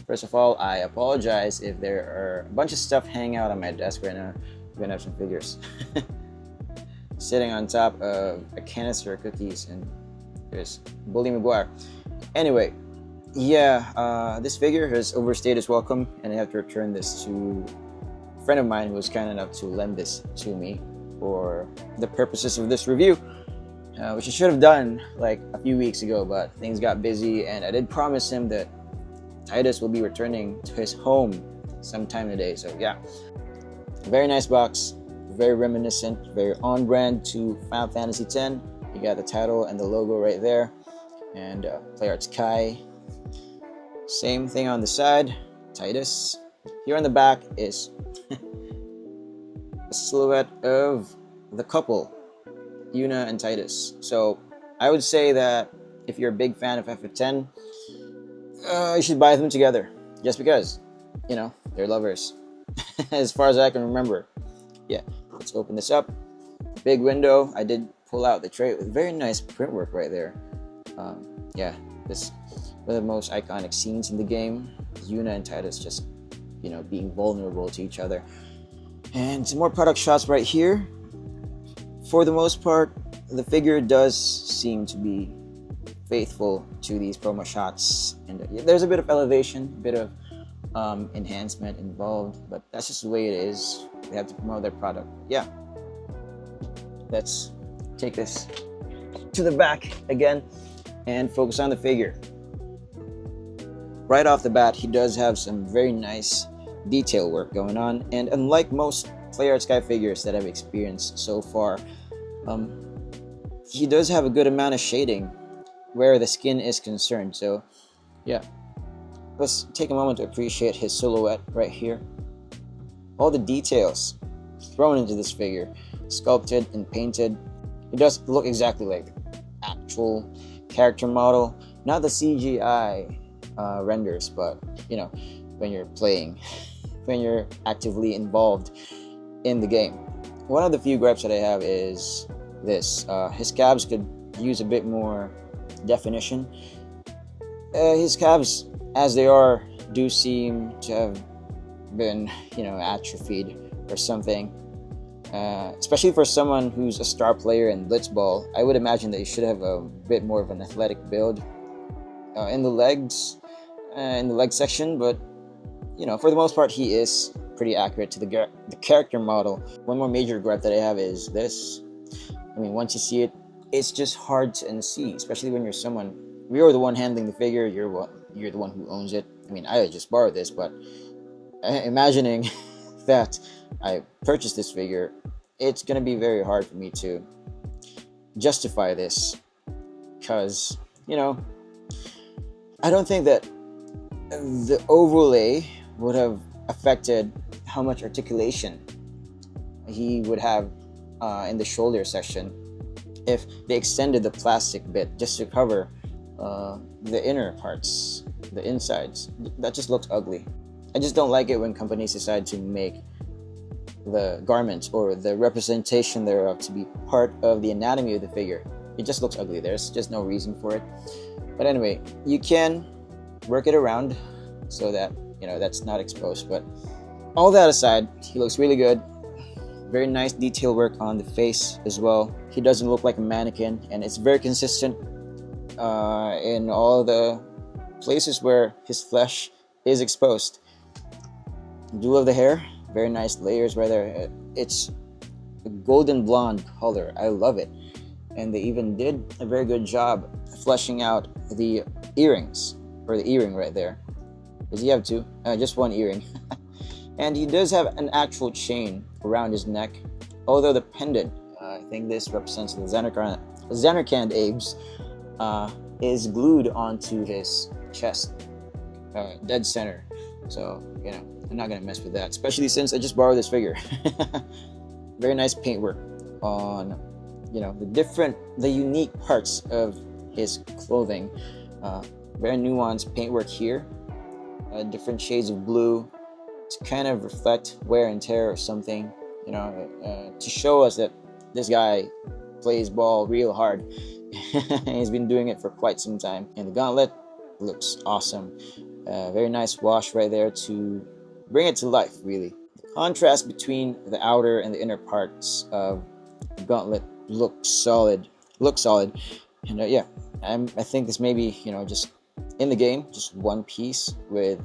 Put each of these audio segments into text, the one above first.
First of all, I apologize if there are a bunch of stuff hanging out on my desk right now. We're gonna have some figures sitting on top of a canister of cookies, and there's Bully McGuire. Anyway, yeah, this figure has overstayed its welcome, and I have to return this to a friend of mine who was kind enough to lend this to me for the purposes of this review, which I should have done like a few weeks ago, but things got busy, and I did promise him that Tidus will be returning to his home sometime today. So yeah, very nice box, very reminiscent, very on brand to Final Fantasy X. You got the title and the logo right there, and PlayArt's Kai. Same thing on the side, Tidus. Here on the back is a silhouette of the couple, Yuna and Tidus. So I would say that if you're a big fan of FF10, you should buy them together, just because, you know, they're lovers. As far as I can remember. Yeah, let's open this up. Big window. I did pull out the tray with very nice print work right there. Yeah, this one of the most iconic scenes in the game. Yuna and Tidus just, you know, being vulnerable to each other. And some more product shots right here. For the most part, the figure does seem to be faithful to these promo shots, and there's a bit of elevation, a bit of enhancement involved, but that's just the way it is. They have to promote their product. Yeah, let's take this to the back again and focus on the figure. Right off the bat, he does have some very nice detail work going on, and unlike most PlayArt's Kai figures that I've experienced so far, he does have a good amount of shading where the skin is concerned. So yeah, let's take a moment to appreciate his silhouette right here. All the details thrown into this figure, sculpted and painted. It does look exactly like the actual character model, not the CGI renders, but you know, when you're playing, when you're actively involved in the game. One of the few gripes that I have is this: his calves could use a bit more definition. His calves, as they are, do seem to have been, you know, atrophied or something. Especially for someone who's a star player in Blitzball, I would imagine that you should have a bit more of an athletic build in the legs, in the leg section. But you know, for the most part, he is pretty accurate to the character model. One more major gripe that I have is this. I mean, once you see it, it's just hard to unsee, especially when you're someone, you're the one handling the figure, you're the one who owns it. I mean, I just borrowed this, but imagining that I purchased this figure, it's gonna be very hard for me to justify this, because, you know, I don't think that the overlay would have affected how much articulation he would have in the shoulder section if they extended the plastic bit just to cover the inner parts, the insides. That just looks ugly. I just don't like it when companies decide to make the garment or the representation thereof to be part of the anatomy of the figure. It just looks ugly. There's just no reason for it. But anyway, you can work it around so that, you know, that's not exposed. But all that aside, he looks really good. Very nice detail work on the face as well. He doesn't look like a mannequin, and it's very consistent in all the places where his flesh is exposed. I do love the hair. Very nice layers right there. It's a golden blonde color. I love it. And they even did a very good job fleshing out the earrings, or the earring right there. Does he have two? Just one earring. And he does have an actual chain around his neck, although the pendant, I think this represents the Zanarkand apes, is glued onto his chest, dead center. So, you know, I'm not gonna mess with that, especially since I just borrowed this figure. Very nice paintwork on, you know, the unique parts of his clothing. Very nuanced paintwork here, different shades of blue to kind of reflect wear and tear or something, you know, to show us that this guy plays ball real hard. He's been doing it for quite some time. And the gauntlet looks awesome. Very nice wash right there to bring it to life, really. The contrast between the outer and the inner parts of the gauntlet look solid. And yeah, I think this may be, just in the game, just one piece with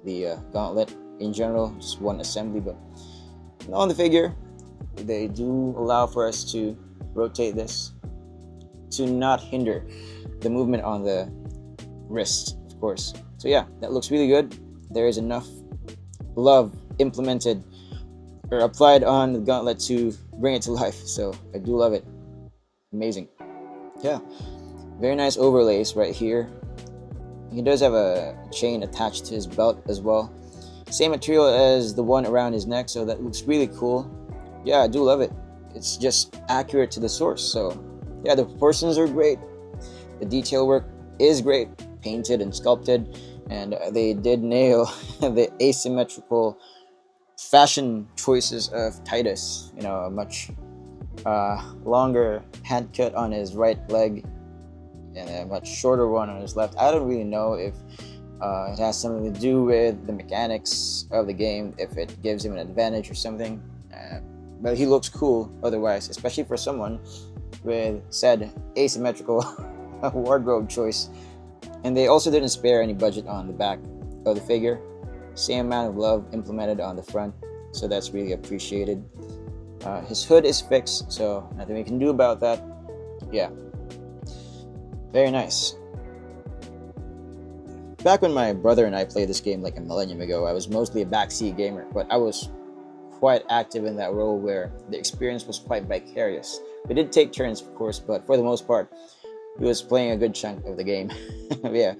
the gauntlet in general, just one assembly. But on the figure, they do allow for us to rotate this to not hinder the movement on the wrist, of course. So yeah, that looks really good. There is enough love implemented or applied on the gauntlet to bring it to life. So I do love it. Amazing. Yeah, very nice overlays right here. He does have a chain attached to his belt as well. Same material as the one around his neck, so that looks really cool. Yeah, I do love it. It's just accurate to the source. So yeah, the proportions are great. The detail work is great, painted and sculpted, and they did nail the asymmetrical fashion choices of Tidus. A much longer hand cut on his right leg and a much shorter one on his left. I don't really know if it has something to do with the mechanics of the game, if it gives him an advantage or something. But he looks cool otherwise, especially for someone with said asymmetrical wardrobe choice. And they also didn't spare any budget on the back of the figure. Same amount of love implemented on the front, so that's really appreciated. His hood is fixed, so nothing we can do about that. Yeah, very nice. Back when my brother and I played this game like a millennium ago, I was mostly a backseat gamer, but I was quite active in that role where the experience was quite vicarious. We did take turns, of course, but for the most part, he was playing a good chunk of the game. Yeah,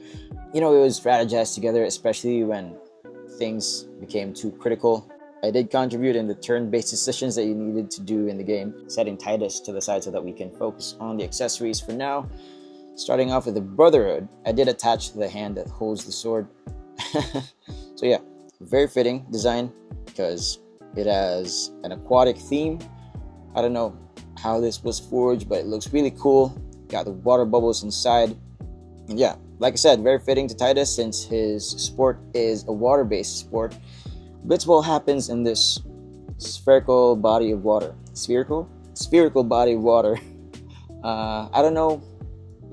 we would strategize together, especially when things became too critical. I did contribute in the turn-based decisions that you needed to do in the game, setting Tidus to the side so that we can focus on the accessories for now. Starting off with the Brotherhood, I did attach the hand that holds the sword. So yeah, very fitting design because it has an aquatic theme. I don't know how this was forged, but it looks really cool. Got the water bubbles inside. And yeah, like I said, very fitting to Tidus since his sport is a water-based sport. Blitzball happens in this spherical body of water. Spherical body of water. I don't know,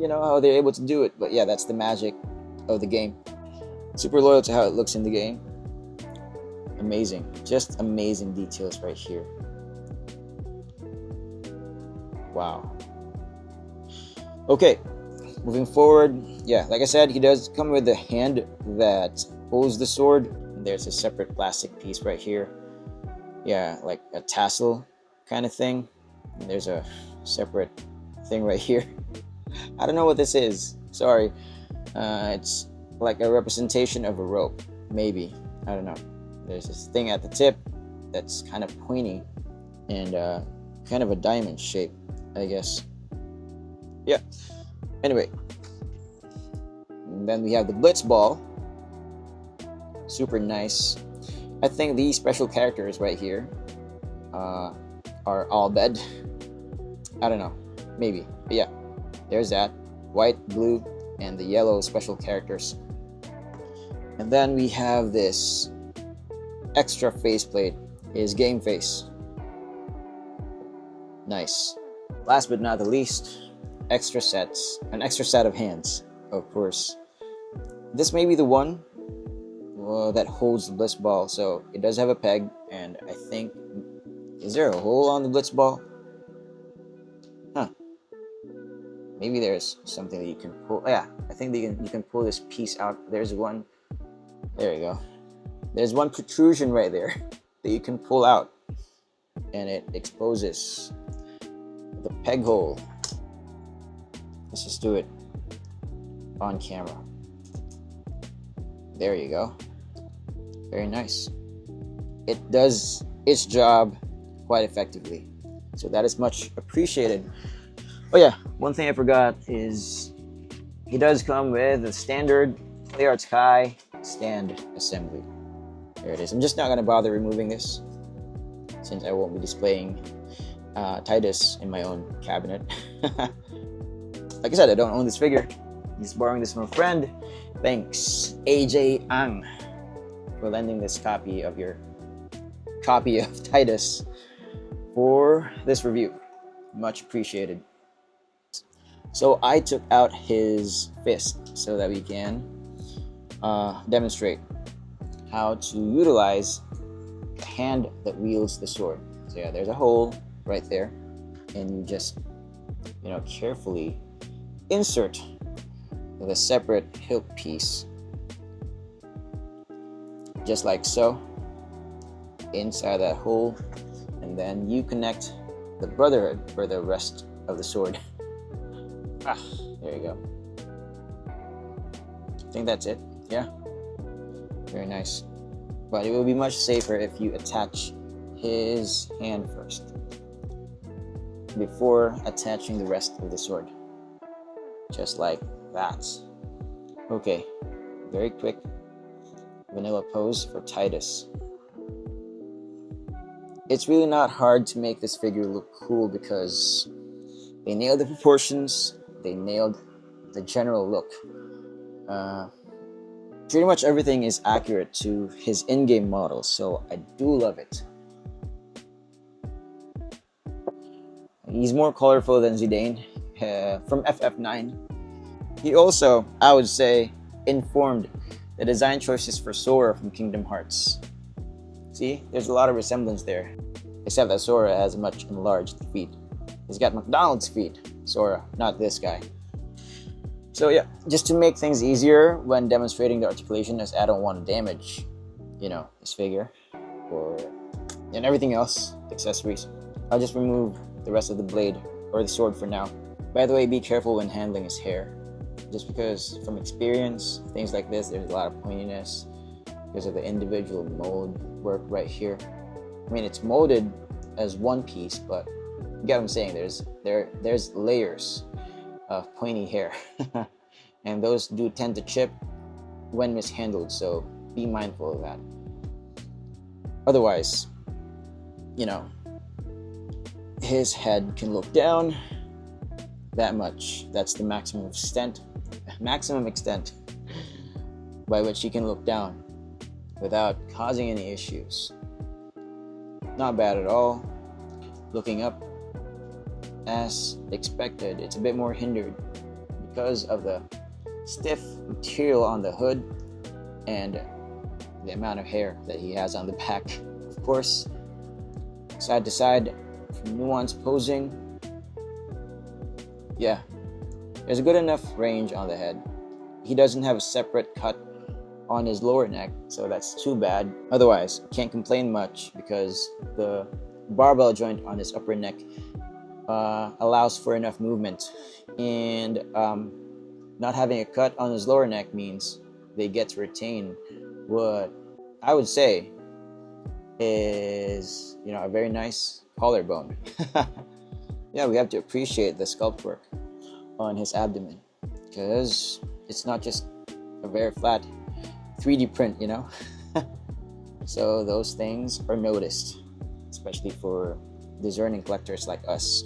how they're able to do it, but yeah, that's the magic of the game. Super loyal to how it looks in the game. Amazing, just amazing details right here. Wow. Okay, moving forward. Yeah, like I said, he does come with the hand that holds the sword. There's a separate plastic piece right here. Yeah, like a tassel kind of thing. And there's a separate thing right here. I don't know what this is. Sorry. It's like a representation of a rope. Maybe. I don't know. There's this thing at the tip that's kind of pointy and kind of a diamond shape, I guess. Yeah. Anyway. And then we have the Blitzball. Super nice. I think these special characters right here are all bed. I don't know. Maybe. But yeah. There's that. White, blue, and the yellow special characters. And then we have this extra faceplate. His game face. Nice. Last but not the least, extra sets. An extra set of hands, of course. This may be the one that holds the blitz ball. So it does have a peg, and I think, is there a hole on the blitz ball? Huh. Maybe there's something that you can pull. Yeah, I think you can pull this piece out. There's one. There you go. There's one protrusion right there that you can pull out, and it exposes the peg hole. Let's just do it on camera. There you go. Very nice. It does its job quite effectively, so that is much appreciated. Oh yeah, one thing I forgot is he does come with a standard PlayArts Kai stand assembly. There it is. I'm just not going to bother removing this since I won't be displaying Tidus in my own cabinet. Like I said, I don't own this figure, He's borrowing this from a friend. Thanks, AJ Ang, for lending this copy of Tidus for this review. Much appreciated. So I took out his fist so that we can demonstrate how to utilize the hand that wields the sword. So yeah, there's a hole right there, and you just, carefully insert the separate hilt piece, just like so, inside that hole, and then you connect the brotherhood for the rest of the sword. There you go. I think that's it. Yeah, very nice. But it will be much safer if you attach his hand first before attaching the rest of the sword, just like that. Okay, very quick vanilla pose for Tidus. It's really not hard to make this figure look cool because they nailed the proportions, they nailed the general look. Pretty much everything is accurate to his in-game model, so I do love it. He's more colorful than Zidane from FF9. He also, I would say, informed the design choices for Sora from Kingdom Hearts. See, there's a lot of resemblance there, except that Sora has much enlarged feet. He's got McDonald's feet, Sora, not this guy. So yeah, just to make things easier when demonstrating the articulation, as I don't want to damage, this figure and everything else, accessories, I'll just remove the rest of the blade or the sword for now. By the way, be careful when handling his hair, just because from experience, things like this, there's a lot of pointiness because of the individual mold work right here. I mean, it's molded as one piece, but you get what I'm saying. There's layers of pointy hair, and those do tend to chip when mishandled, so be mindful of that. Otherwise, his head can look down that much. That's the maximum extent by which he can look down without causing any issues. Not bad at all. Looking up, as expected, it's a bit more hindered because of the stiff material on the hood and the amount of hair that he has on the back. Of course, side to side, nuanced posing. Yeah, there's a good enough range on the head. He doesn't have a separate cut on his lower neck, so that's too bad. Otherwise, can't complain much because the barbell joint on his upper neck allows for enough movement, and not having a cut on his lower neck means they get to retain what I would say is a very nice collarbone. Yeah, we have to appreciate the sculpt work on his abdomen because it's not just a very flat 3D print, So those things are noticed, especially for discerning collectors like us.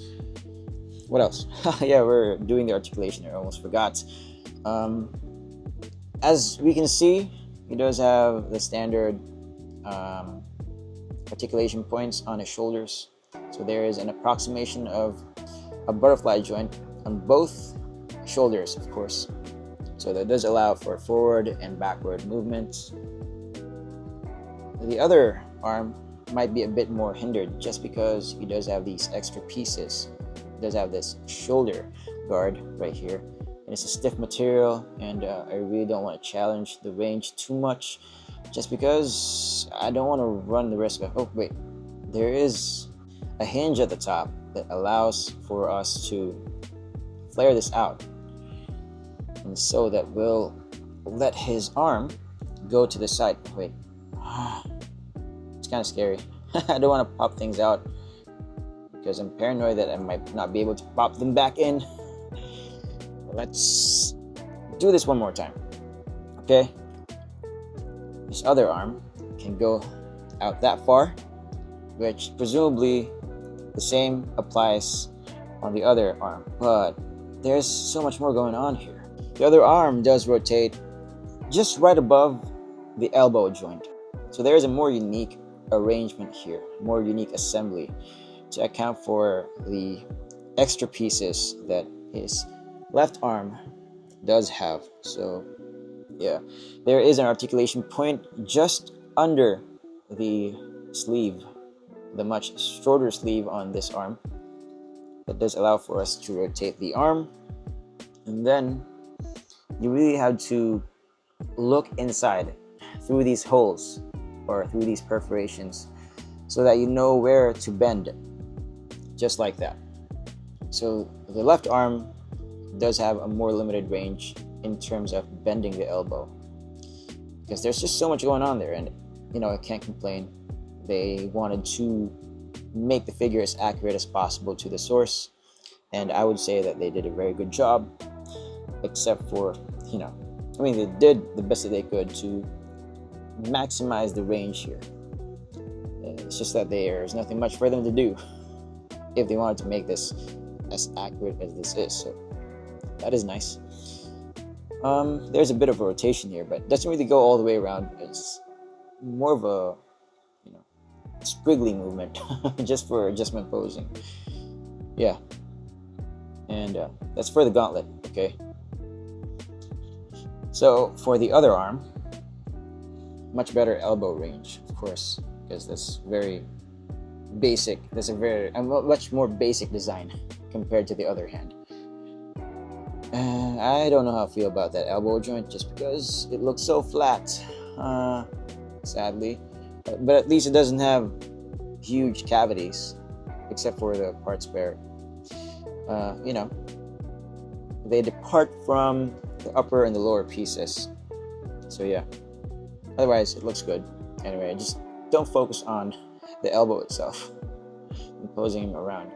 What else? Yeah, we're doing the articulation. I almost forgot. As we can see, he does have the standard articulation points on his shoulders. So there is an approximation of a butterfly joint on both shoulders, of course. So that does allow for forward and backward movement. The other arm might be a bit more hindered just because he does have these extra pieces. He does have this shoulder guard right here, and it's a stiff material, and I really don't want to challenge the range too much just because I don't want to run the risk of, oh wait, there is a hinge at the top that allows for us to flare this out, and so that will let his arm go to the side. Wait, it's kind of scary. I don't want to pop things out because I'm paranoid that I might not be able to pop them back in. Let's do this one more time. Okay, this other arm can go out that far, which presumably the same applies on the other arm, but there's so much more going on here. The other arm does rotate just right above the elbow joint. So there is a more unique arrangement here, more unique assembly to account for the extra pieces that his left arm does have. So yeah, there is an articulation point just under the sleeve, the much shorter sleeve on this arm, that does allow for us to rotate the arm. And then you really have to look inside through these holes or through these perforations so that you know where to bend it, just like that. So the left arm does have a more limited range in terms of bending the elbow, because there's just so much going on there, and I can't complain. They wanted to make the figure as accurate as possible to the source, and I would say that they did a very good job, except for they did the best that they could to maximize the range here. It's just that there's nothing much for them to do if they wanted to make this as accurate as this is. So that is nice. There's a bit of a rotation here, but it doesn't really go all the way around. It's more of a squiggly movement just for adjustment posing. Yeah, and that's for the gauntlet. Okay, so for the other arm, much better elbow range, of course, because that's very basic. That's a much more basic design compared to the other hand. I don't know how I feel about that elbow joint, just because it looks so flat, sadly. But at least it doesn't have huge cavities, except for the part spare. They depart from the upper and the lower pieces. So yeah, otherwise it looks good. Anyway, just don't focus on the elbow itself and posing him around.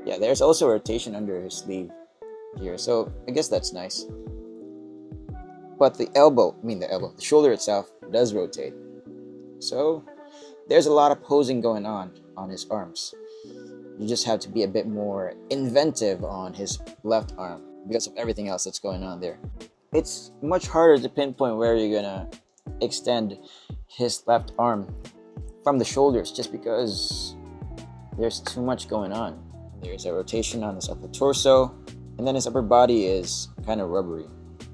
Yeah, there's also a rotation under his sleeve here, so I guess that's nice. But the shoulder itself does rotate. So there's a lot of posing going on his arms. You just have to be a bit more inventive on his left arm because of everything else that's going on there. It's much harder to pinpoint where you're gonna extend his left arm from the shoulders, just because there's too much going on. There's a rotation on his upper torso, and then his upper body is kind of rubbery,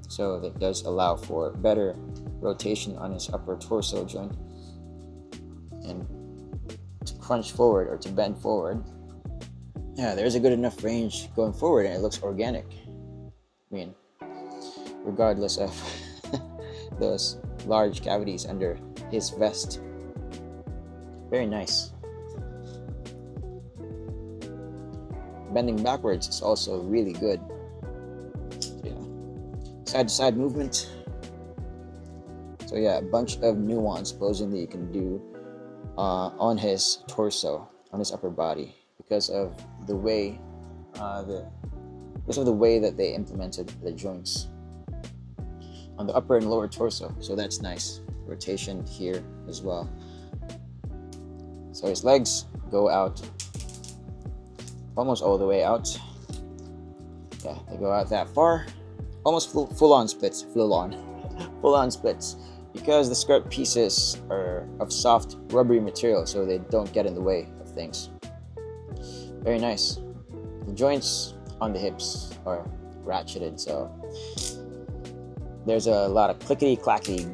so that does allow for better rotation on his upper torso joint. And to crunch forward or to bend forward, yeah, there's a good enough range going forward, and it looks organic. Regardless of those large cavities under his vest. Very nice. Bending backwards is also really good. Yeah. Side to side movement. So yeah, a bunch of nuance posing that you can do on his torso, on his upper body, because of the way that they implemented the joints on the upper and lower torso. So that's nice. Rotation here as well. So his legs go out almost all the way out. Yeah, they go out that far. Almost full-on splits. Full-on splits. Because the skirt pieces are of soft, rubbery material, so they don't get in the way of things. Very nice. The joints on the hips are ratcheted, so there's a lot of clickety-clackety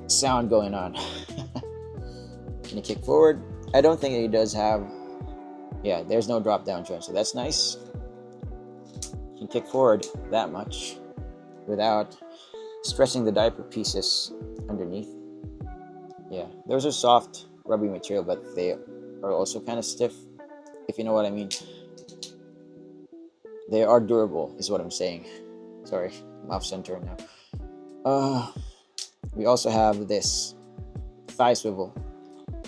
sound going on. Can you kick forward? I don't think he does have... Yeah, there's no drop-down joint, so that's nice. You can kick forward that much without stretching the diaper pieces underneath. Yeah, those are soft, rubbery material, but they are also kind of stiff, if you know what I mean. They are durable, is what I'm saying. Sorry, I'm off center now. We also have this thigh swivel,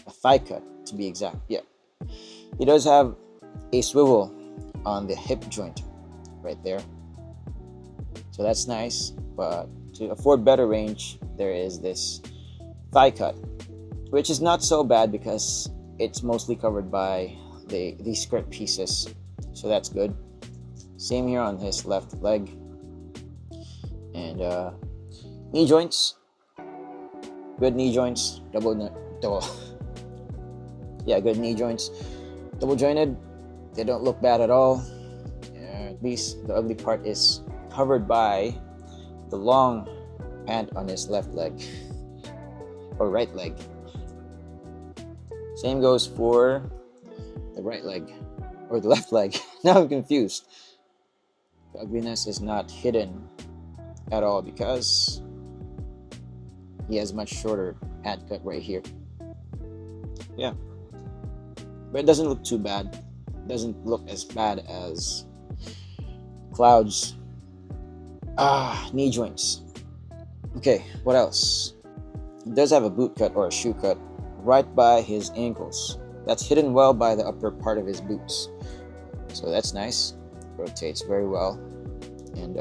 a thigh cut to be exact. Yeah, he does have a swivel on the hip joint right there, so that's nice. But to afford better range, there is this thigh cut, which is not so bad because it's mostly covered by these skirt pieces, so that's good. Same here on his left leg, And knee joints, good knee joints, double yeah, good knee joints, double jointed. They don't look bad at all. At least the ugly part is covered by the long pant on his left leg or right leg. Same goes for the right leg or the left leg. Now I'm confused. The ugliness is not hidden at all because he has much shorter pant cut right here. Yeah, but it doesn't look too bad. It doesn't look as bad as Cloud's knee joints. Okay, what else? He does have a boot cut or a shoe cut right by his ankles. That's hidden well by the upper part of his boots. So that's nice. Rotates very well. And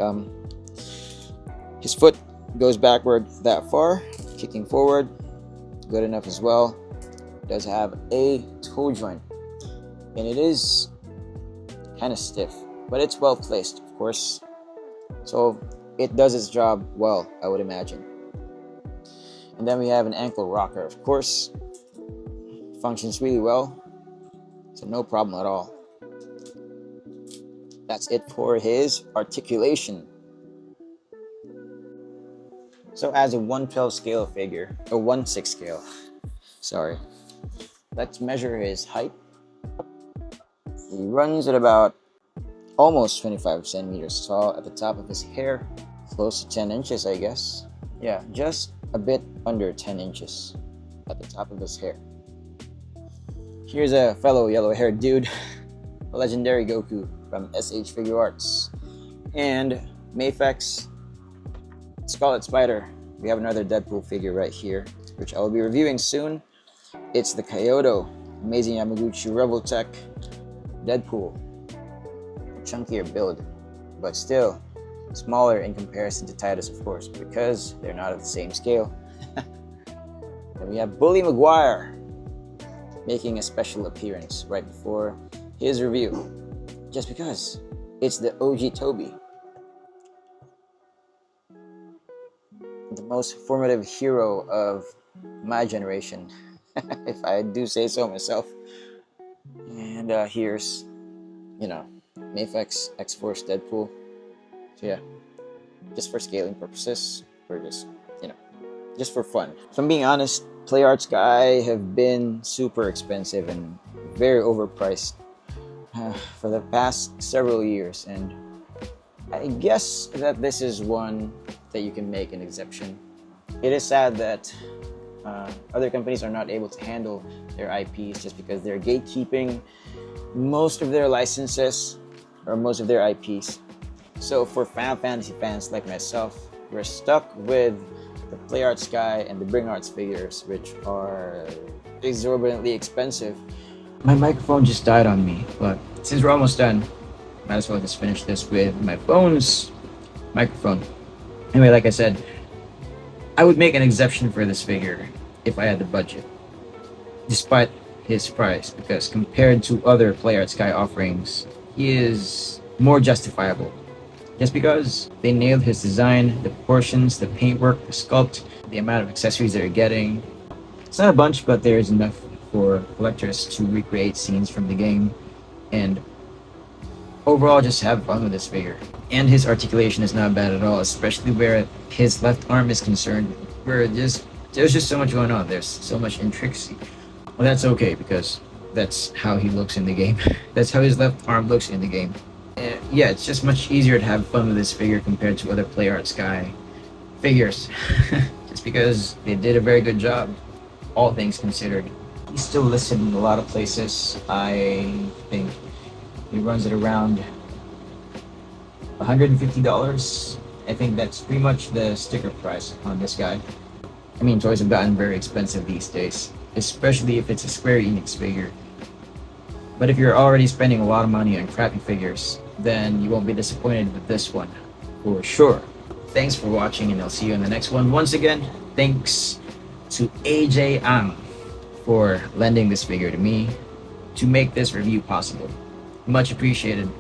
his foot goes backward that far, kicking forward. Good enough as well. Does have a toe joint. And it is kind of stiff, but it's well placed, of course. So it does its job well, I would imagine. And then we have an ankle rocker, of course. Functions really well, so no problem at all. That's it for his articulation. So as a 112 scale figure, or 1/6 scale, sorry. Let's measure his height. He runs at about almost 25 centimeters tall at the top of his hair, close to 10 inches, I guess. Yeah, just a bit under 10 inches at the top of his hair. Here's a fellow yellow-haired dude, a legendary Goku from SH Figure Arts. And Mafex, Scarlet Spider. We have another Deadpool figure right here, which I will be reviewing soon. It's the Kyoto Amazing Yamaguchi Rebel Tech Deadpool. Chunkier build, but still smaller in comparison to Tidus, of course, because they're not of the same scale. Then we have Bully Maguire making a special appearance right before his review, just because it's the OG Toby, the most formative hero of my generation, if I do say so myself. And here's, Mafex X-Force Deadpool. So yeah, just for scaling purposes, or just for fun. If I'm being honest, play arts guy have been super expensive and very overpriced for the past several years, and I guess that this is one that you can make an exception. It is sad that other companies are not able to handle their IPs just because they're gatekeeping most of their licenses or most of their IPs. So for Final Fantasy fans like myself, we're stuck with the Play Arts guy and the Bring Arts figures, which are exorbitantly expensive. My microphone just died on me, but since we're almost done, might as well just finish this with my phone's microphone. Anyway, like I said, I would make an exception for this figure if I had the budget, despite his price, because compared to other Play Arts guy offerings, he is more justifiable. Just because they nailed his design, the proportions, the paintwork, the sculpt, the amount of accessories they're getting. It's not a bunch, but there is enough for collectors to recreate scenes from the game and overall just have fun with this figure. And his articulation is not bad at all, especially where his left arm is concerned, where there's just so much going on. There's so much intricacy. Well, that's okay, because that's how he looks in the game. That's how his left arm looks in the game. Yeah, it's just much easier to have fun with this figure compared to other Play Arts guy figures. Just because they did a very good job, all things considered. He's still listed in a lot of places. I think he runs at around $150. I think that's pretty much the sticker price on this guy. I mean, toys have gotten very expensive these days, especially if it's a Square Enix figure. But if you're already spending a lot of money on crappy figures, then you won't be disappointed with this one, for sure. Thanks for watching, and I'll see you in the next one. Once again, thanks to AJ Ang for lending this figure to me to make this review possible. Much appreciated.